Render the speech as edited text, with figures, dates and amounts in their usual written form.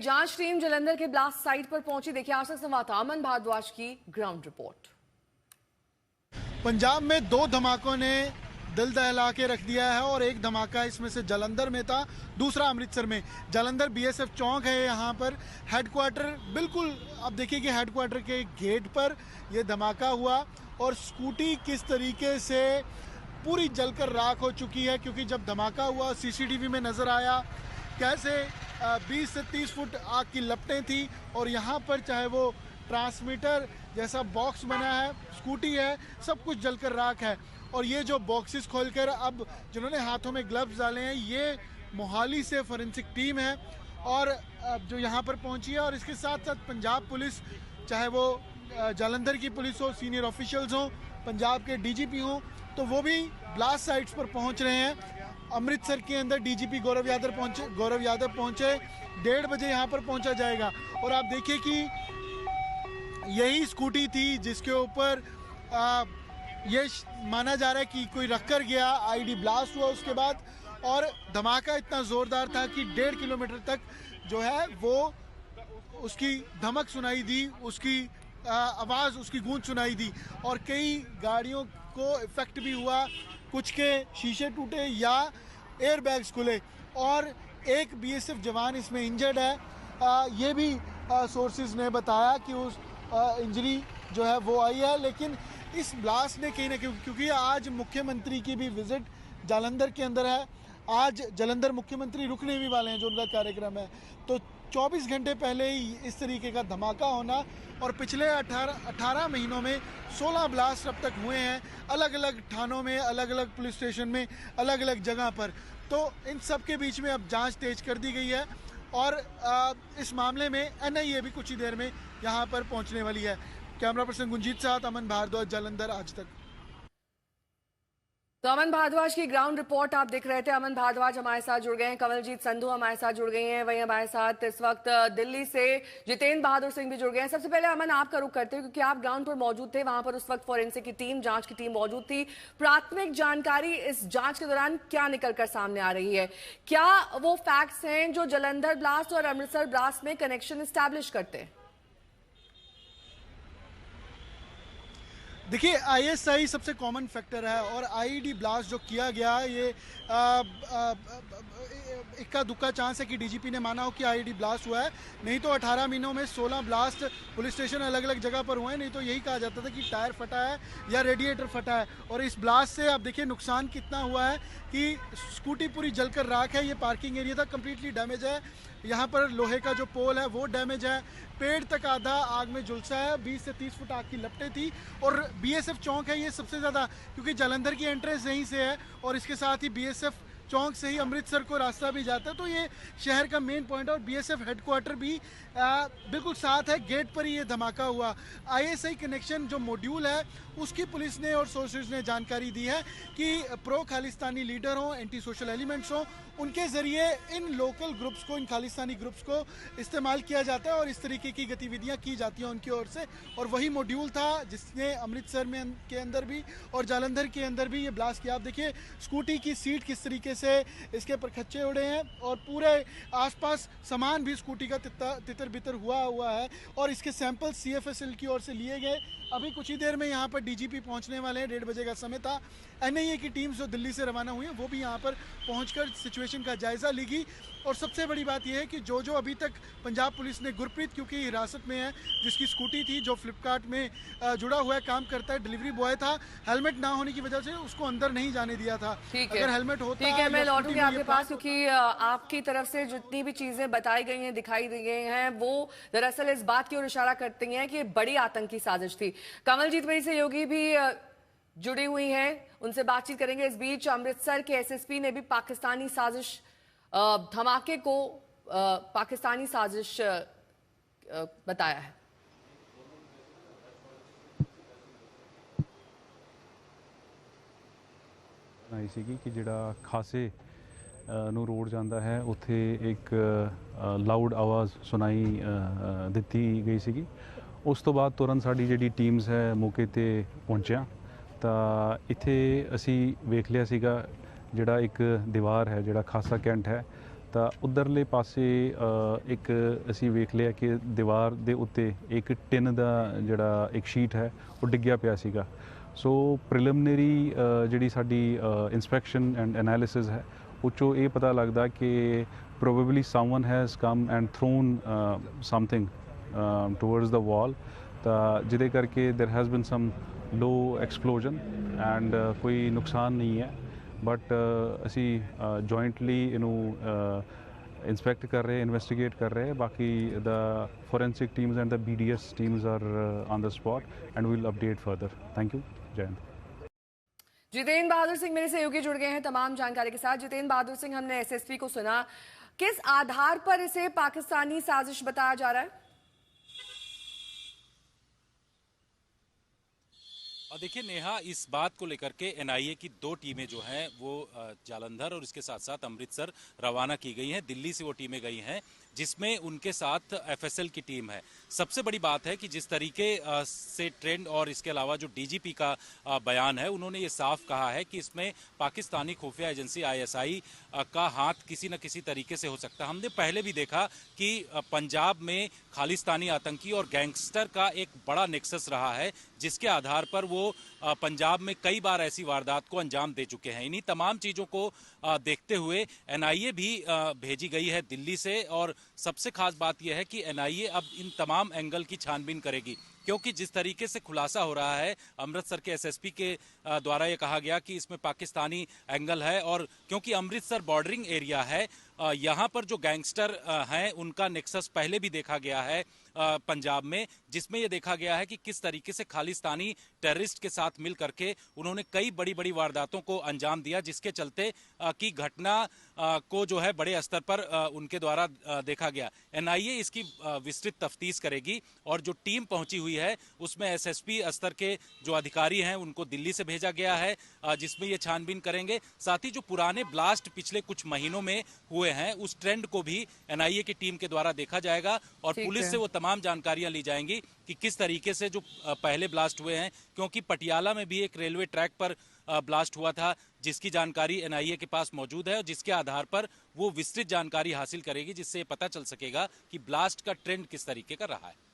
जांच टीम जालंधर के blast site पर पहुंची। देखिए आशा संवाददाता अमन भारद्वाज की ग्राउंड रिपोर्ट। पंजाब में दो धमाकों ने दिल दहला के रख दिया है और एक धमाका इसमें से जालंधर में था, दूसरा अमृतसर में। जालंधर बीएसएफ चौक है, यहाँ पर हेडक्वार्टर बिल्कुल आप देखिए कि हेडक्वार्टर के गेट पर यह धमाका हुआ और स्कूटी किस तरीके से पूरी जलकर राख हो चुकी है, क्योंकि जब धमाका हुआ सीसीटीवी में नजर आया कैसे 20 से 30 फुट आग की लपटें थी और यहाँ पर चाहे वो ट्रांसमीटर जैसा बॉक्स बना है, स्कूटी है, सब कुछ जलकर राख है। और ये जो बॉक्सेस खोलकर अब जिन्होंने हाथों में ग्लव्स डाले हैं ये मोहाली से फोरेंसिक टीम है और जो यहाँ पर पहुँची है। और इसके साथ साथ पंजाब पुलिस, चाहे वो जालंधर की पुलिस हो, सीनियर ऑफिशियल्स हो, पंजाब के डीजीपी हो, तो वो भी ब्लास्ट साइट्स पर पहुँच रहे हैं। अमृतसर के अंदर डीजीपी गौरव यादव पहुंचे 1:30 बजे यहाँ पर पहुंचा जाएगा। और आप देखिए कि यही स्कूटी थी जिसके ऊपर ये माना जा रहा है कि कोई रख कर गया, आईडी ब्लास्ट हुआ उसके बाद, और धमाका इतना जोरदार था कि 1.5 किलोमीटर तक जो है वो उसकी धमक सुनाई दी, उसकी आवाज़, उसकी गूंज सुनाई दी और कई गाड़ियों को इफेक्ट भी हुआ, कुछ के शीशे टूटे या एयर बैग्स खुले और एक बीएसएफ जवान इसमें इंजर्ड है। ये भी सोर्सेज ने बताया कि उस इंजरी जो है वो आई है। लेकिन इस ब्लास्ट ने कहीं ना कहीं, क्योंकि आज मुख्यमंत्री की भी विजिट जालंधर के अंदर है, आज जालंधर मुख्यमंत्री रुकने भी वाले हैं जो उनका कार्यक्रम है, तो 24 घंटे पहले ही इस तरीके का धमाका होना और पिछले 18 महीनों में 16 ब्लास्ट अब तक हुए हैं, अलग अलग थानों में, अलग अलग पुलिस स्टेशन में, अलग अलग जगह पर। तो इन सब के बीच में अब जांच तेज कर दी गई है और इस मामले में एनआईए भी कुछ ही देर में यहाँ पर पहुँचने वाली है। कैमरा पर्सन गुंजीत साथ अमन भारद्वाज, जालंधर आज तक। तो अमन भारद्वाज की ग्राउंड रिपोर्ट आप देख रहे थे। अमन भारद्वाज हमारे साथ जुड़ गए हैं, कमलजीत संधू हमारे साथ जुड़ गई हैं, वहीं हमारे साथ इस वक्त दिल्ली से जितेंद्र बहादुर सिंह भी जुड़ गए हैं। सबसे पहले अमन आपका रुख करते हैं क्योंकि आप ग्राउंड पर मौजूद थे, वहां पर उस वक्त फोरेंसिक की टीम, जांच की टीम मौजूद थी। प्राथमिक जानकारी इस जांच के दौरान क्या निकलकर सामने आ रही है? क्या वो फैक्ट्स हैं जो जालंधर ब्लास्ट और अमृतसर ब्लास्ट में कनेक्शन स्टैब्लिश करते हैं? देखिए आईएसआई सबसे कॉमन फैक्टर है और आईईडी ब्लास्ट जो किया गया ये इक्का दुक्का चांस है कि डीजीपी ने माना हो कि आईईडी ब्लास्ट हुआ है, नहीं तो 18 महीनों में 16 ब्लास्ट पुलिस स्टेशन अलग अलग जगह पर हुए हैं, नहीं तो यही कहा जाता था कि टायर फटा है या रेडिएटर फटा है। और इस ब्लास्ट से आप देखिए नुकसान कितना हुआ है कि स्कूटी पूरी जलकर राख है, ये पार्किंग एरिया था कंप्लीटली डैमेज है, यहाँ पर लोहे का जो पोल है वो डैमेज है, पेड़ तक आधा आग में झुलसा है, 20 से 30 फुट आग की लपटें थी। और बीएसएफ चौक है ये सबसे ज़्यादा, क्योंकि जालंधर की एंट्रेंस यहीं से है और इसके साथ ही बीएसएफ चौक से ही अमृतसर को रास्ता भी जाता है, तो ये शहर का मेन पॉइंट है और बीएसएफ हेडक्वार्टर भी बिल्कुल साथ है, गेट पर ही ये धमाका हुआ। आईएसआई कनेक्शन जो मॉड्यूल है उसकी पुलिस ने और सोर्सेज ने जानकारी दी है कि प्रो खालिस्तानी लीडर हो, एंटी सोशल एलिमेंट्स हो, उनके जरिए इन लोकल ग्रुप्स को, इन खालिस्तानी ग्रुप्स को इस्तेमाल किया जाता है और इस तरीके की गतिविधियां की जाती हैं उनकी ओर से। और वही मॉड्यूल था जिसने अमृतसर में के अंदर भी और जालंधर के अंदर भी ये ब्लास्ट किया। आप देखिए स्कूटी की सीट किस तरीके से इसके पर खच्चे उड़े हैं और पूरे आसपास सामान भी स्कूटी का तितर बितर हुआ है और इसके सैंपल सीएफएसएल की ओर से लिए गए। अभी कुछ ही देर में यहाँ पर डीजीपी पहुँचने वाले हैं, 1:30 बजे का समय था। एनआईए की टीम जो दिल्ली से रवाना हुई है वो भी यहाँ पर पहुँचकर सिचुएशन का जायजा लेगी। और सबसे बड़ी बात यह है कि जो अभी तक पंजाब पुलिस ने गुरप्रीत, क्योंकि हिरासत में है, जिसकी स्कूटी थी, जो फ्लिपकार्ट में जुड़ा हुआ है, काम करता है, डिलीवरी बॉय था, हेलमेट ना होने की वजह से उसको अंदर नहीं जाने दिया था। अगर हेलमेट होता, ठीक है, मैं लौटूंगी आपके पास क्योंकि आपकी तरफ से जितनी भी चीजें बताई गई हैं, दिखाई दी गई हैं, वो दरअसल इस बात की ओर इशारा करती हैं कि बड़ी आतंकी साजिश थी। कमलजीत मेरी सहयोगी भी जुड़ी हुई हैं, उनसे बातचीत करेंगे। इस बीच अमृतसर के एसएसपी ने भी पाकिस्तानी साजिश, धमाके को पाकिस्तानी साजिश बताया है। आई सी कि ਜਿਹੜਾ ਖਾਸੇ ਨੂੰ ਰੋਡ ਜਾਂਦਾ ਹੈ ਉੱਥੇ ਇੱਕ ਲਾਊਡ ਆਵਾਜ਼ ਸੁਣਾਈ ਦਿੱਤੀ ਗਈ ਸੀਗੀ। ਉਸ ਤੋਂ ਬਾਅਦ ਤੁਰੰਤ ਸਾਡੀ ਜਿਹੜੀ ਟੀਮਸ ਹੈ ਮੌਕੇ ਤੇ ਪਹੁੰਚਿਆ ਤਾਂ ਇੱਥੇ ਅਸੀਂ ਵੇਖ ਲਿਆ ਸੀਗਾ ਜਿਹੜਾ ਇੱਕ ਦੀਵਾਰ ਹੈ, ਜਿਹੜਾ ਖਾਸਾ ਕੈਂਟ ਹੈ, ਤਾਂ ਉਧਰਲੇ ਪਾਸੇ ਇੱਕ ਅਸੀਂ ਵੇਖ ਲਿਆ ਕਿ ਦੀਵਾਰ ਦੇ ਉੱਤੇ ਇੱਕ ਟਿਨ ਦਾ ਜਿਹੜਾ ਇੱਕ ਸ਼ੀਟ ਹੈ ਉਹ ਡਿੱਗਿਆ ਪਿਆ ਸੀਗਾ। ਸੋ ਪ੍ਰੀਲਿਮਿਨਰੀ ਜਿਹੜੀ ਸਾਡੀ ਇਨਸਪੈਕਸ਼ਨ ਐਂਡ ਐਨਾਲਿਸਿਸ ਹੈ ਉਹ 'ਚੋਂ ਇਹ ਪਤਾ ਲੱਗਦਾ ਕਿ probably someone has come and thrown something towards the wall, ਤਾਂ ਜਿਹਦੇ ਕਰਕੇ ਦੇਰ ਹੈਜ਼ ਬਿਨ ਸਮ ਲੋ ਐਕਸਪਲੋਜਨ ਐਂਡ ਕੋਈ ਨੁਕਸਾਨ ਨਹੀਂ ਹੈ। ਬਟ ਅਸੀਂ ਜੁਆਇੰਟਲੀ ਇਹਨੂੰ इंस्पेक्ट कर रहे हैं, इन्वेस्टिगेट कर रहे हैं। बाकी the forensic teams and the BDS teams are on the spot and we will update further. Thank you. Jai Hind. Jitendra Bahadur Singh मेरे सहयोगी जुड़ गए हैं तमाम जानकारी के साथ। जितेंद्र बहादुर सिंह, हमने SSP को सुना, किस आधार पर इसे पाकिस्तानी साजिश बताया जा रहा है? और देखिए नेहा, इस बात को लेकर के NIA की 2 टीमें जो हैं वो जालंधर और इसके साथ साथ अमृतसर रवाना की गई हैं। दिल्ली से वो टीमें गई हैं जिसमें उनके साथ FSL की टीम है। सबसे बड़ी बात है कि जिस तरीके से ट्रेंड और इसके अलावा जो DGP का बयान है, उन्होंने ये साफ कहा है कि इसमें पाकिस्तानी खुफिया एजेंसी ISI का हाथ किसी न किसी तरीके से हो सकता है। हमने पहले भी देखा कि पंजाब में खालिस्तानी आतंकी और गैंगस्टर का एक बड़ा नेक्सस रहा है, जिसके आधार पर वो पंजाब में कई बार ऐसी वारदात को अंजाम दे चुके हैं। इन्हीं तमाम चीज़ों को देखते हुए NIA भी भेजी गई है दिल्ली से, और सबसे खास बात यह है कि NIA अब इन तमाम एंगल की छानबीन करेगी, क्योंकि जिस तरीके से खुलासा हो रहा है अमृतसर के SSP के द्वारा ये कहा गया कि इसमें पाकिस्तानी एंगल है, और क्योंकि अमृतसर बॉर्डरिंग एरिया है, यहाँ पर जो गैंगस्टर हैं उनका नेक्सस पहले भी देखा गया है पंजाब में, जिसमें यह देखा गया है कि किस तरीके से खालिस्तानी टेररिस्ट के साथ मिल करके उन्होंने कई बड़ी बड़ी वारदातों को अंजाम दिया, जिसके चलते की घटना को जो है बड़े स्तर पर उनके द्वारा देखा गया। NIA इसकी विस्तृत तफ्तीश करेगी, और जो टीम पहुंची हुई है उसमें SSP स्तर के जो अधिकारी हैं उनको दिल्ली से भेजा गया है, जिसमें ये छानबीन करेंगे। साथ ही जो पुराने ब्लास्ट पिछले कुछ महीनों में हुए हैं उस ट्रेंड को भी NIA की टीम के द्वारा देखा जाएगा, और पुलिस से वो तमाम जानकारियां ली जाएंगी कि किस तरीके से जो पहले ब्लास्ट हुए हैं, क्योंकि पटियाला में भी एक रेलवे ट्रैक पर ब्लास्ट हुआ था जिसकी जानकारी NIA के पास मौजूद है, और जिसके आधार पर वो विस्तृत जानकारी हासिल करेगी, जिससे पता चल सकेगा कि ब्लास्ट का ट्रेंड किस तरीके का रहा है।